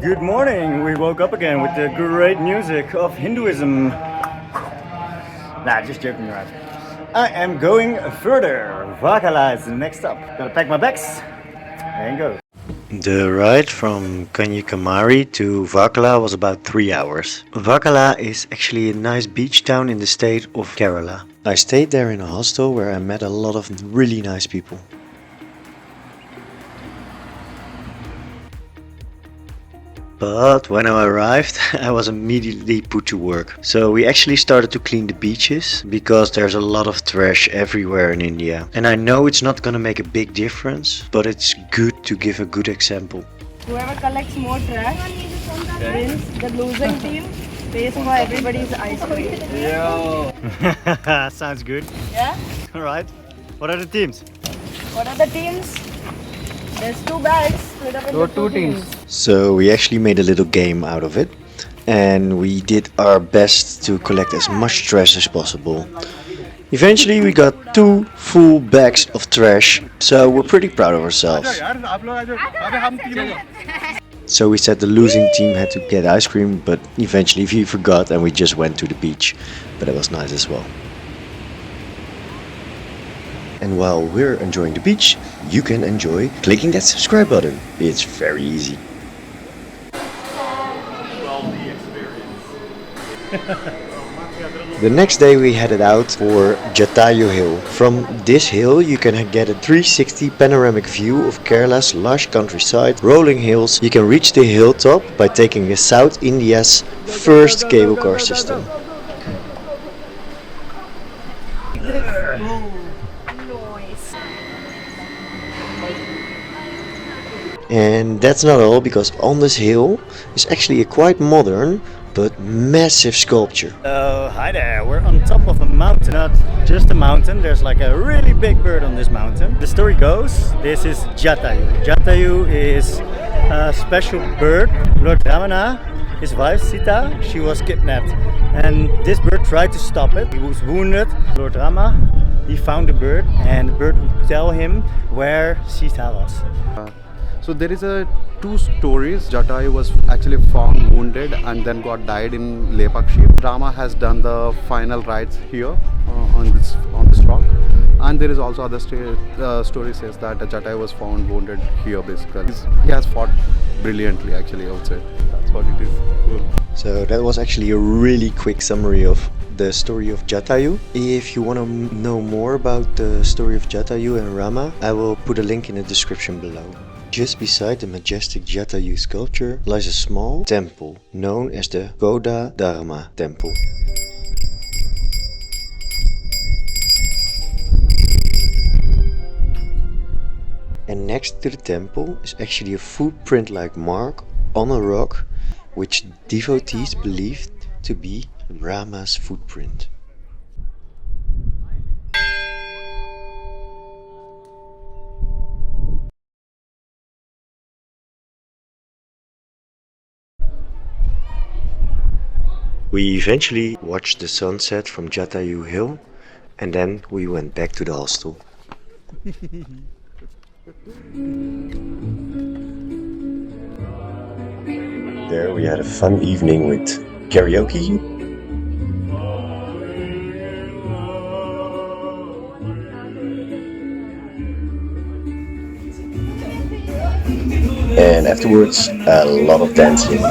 Good morning. We woke up again with the great music of Hinduism. Nah, just joking around. I am going further. Varkala is the next stop. Gotta pack my bags and go. The ride from Kanyakumari to Varkala was about 3 hours. Varkala is actually a nice beach town in the state of Kerala. I stayed there in a hostel where I met a lot of really nice people. But when I arrived, I was immediately put to work. So we actually started to clean the beaches because there's a lot of trash everywhere in India. And I know it's not gonna make a big difference, but it's good to give a good example. Whoever collects more trash wins. The losing team pays for everybody's ice cream. Yeah. Sounds good. Yeah? Alright. What are the teams? What are the teams? There's 2 bags split up into 2 teams. So we actually made a little game out of it. And we did our best to collect as much trash as possible. Eventually we got 2 full bags of trash, so we're pretty proud of ourselves. So we said the losing team had to get ice cream, but eventually we forgot and we just went to the beach. But it was nice as well. And while we're enjoying the beach, you can enjoy clicking that subscribe button. It's very easy. The next day we headed out for Jatayu Hill. From this hill you can get a 360 panoramic view of Kerala's lush countryside, rolling hills. You can reach the hilltop by taking the South India's first cable car system. And that's not all, because on this hill is actually a quite modern but massive sculpture. Hi there, we're on top of a mountain, not just a mountain, there's like a really big bird on this mountain. The story goes, this is Jatayu. Jatayu is a special bird. Lord Ramana, his wife Sita, she was kidnapped. And this bird tried to stop it. He was wounded. Lord Rama, he found the bird, and the bird would tell him where Sita was. So there is 2 stories. Jatayu was actually found wounded and then died in Lepakshi. Rama has done the final rites here on this rock. And there is also other story says that Jatayu was found wounded here basically. He has fought brilliantly actually, I would say. That's what it is. Cool. So that was actually a really quick summary of the story of Jatayu. If you want to know more about the story of Jatayu and Rama, I will put a link in the description below. Just beside the majestic Jatayu sculpture lies a small temple known as the Goda Dharma Temple. And next to the temple is actually a footprint-like mark on a rock, which devotees believed to be Rama's footprint. We eventually watched the sunset from Jatayu Hill, and then we went back to the hostel. There we had a fun evening with karaoke. And afterwards, a lot of dancing.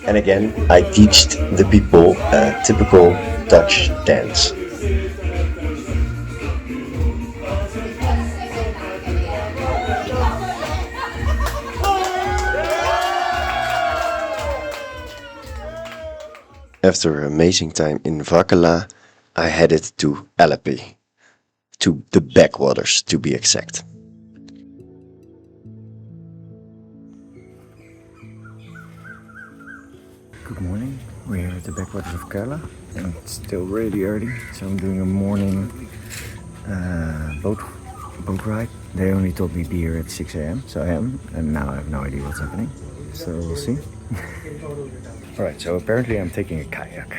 And again, I teached the people a typical Dutch dance. After an amazing time in Varkala, I headed to Alleppey, to the Backwaters to be exact. Good morning, we're here at the Backwaters of Kerala and it's still really early, so I'm doing a morning boat boat ride. They only told me be here at 6 a.m. So I am, and now I have no idea what's happening. So we'll see. Alright, so apparently I'm taking a kayak.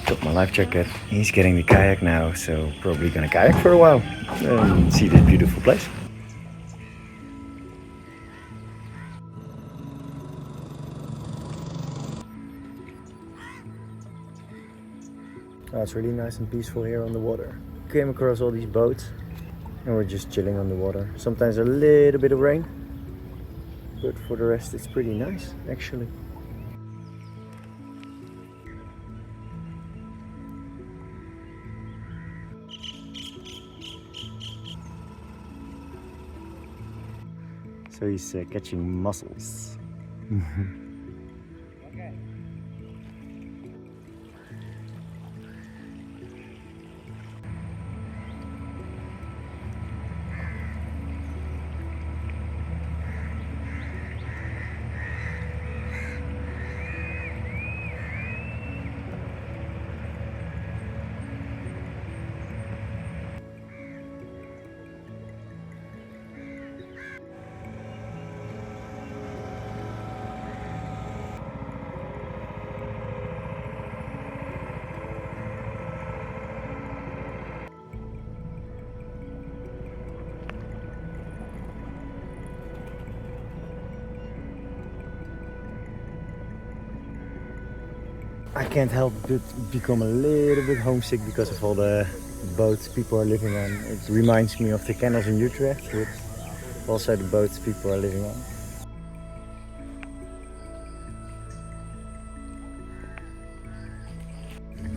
Got my life jacket. He's getting the kayak now, so probably gonna kayak for a while and see this beautiful place. Oh, it's really nice and peaceful here on the water. Came across all these boats and we're just chilling on the water. Sometimes a little bit of rain, but for the rest it's pretty nice actually. So he's catching mussels. I can't help but become a little bit homesick because of all the boats people are living on. It reminds me of the canals in Utrecht, but also the boats people are living on.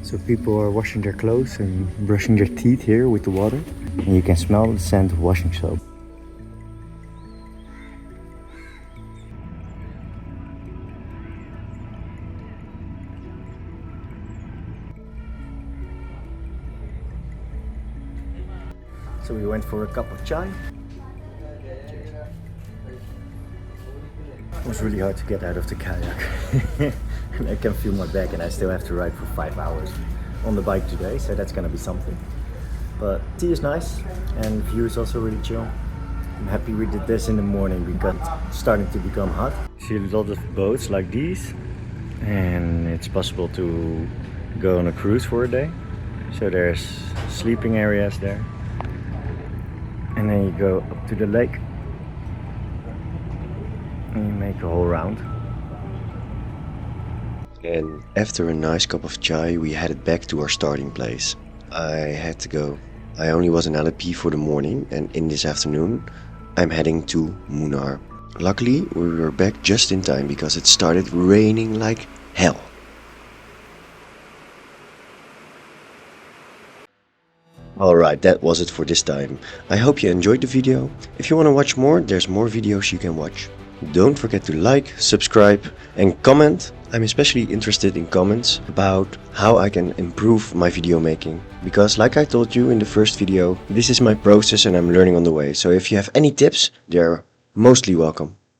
So people are washing their clothes and brushing their teeth here with the water, and you can smell the scent of washing soap. So we went for a cup of chai. It was really hard to get out of the kayak. And I can feel my back and I still have to ride for 5 hours on the bike today, so that's gonna be something. But tea is nice and view is also really chill. I'm happy we did this in the morning because it's starting to become hot. See a lot of boats like these, and it's possible to go on a cruise for a day. So there's sleeping areas there. And then you go up to the lake and you make a whole round. And after a nice cup of chai, we headed back to our starting place. I had to go. I only was in Alleppey for the morning, and in this afternoon I'm heading to Munnar. Luckily we were back just in time because it started raining like hell. Alright, that was it for this time. I hope you enjoyed the video. If you want to watch more, there's more videos you can watch. Don't forget to like, subscribe and comment. I'm especially interested in comments about how I can improve my video making. Because like I told you in the first video, this is my process and I'm learning on the way. So if you have any tips, they're mostly welcome.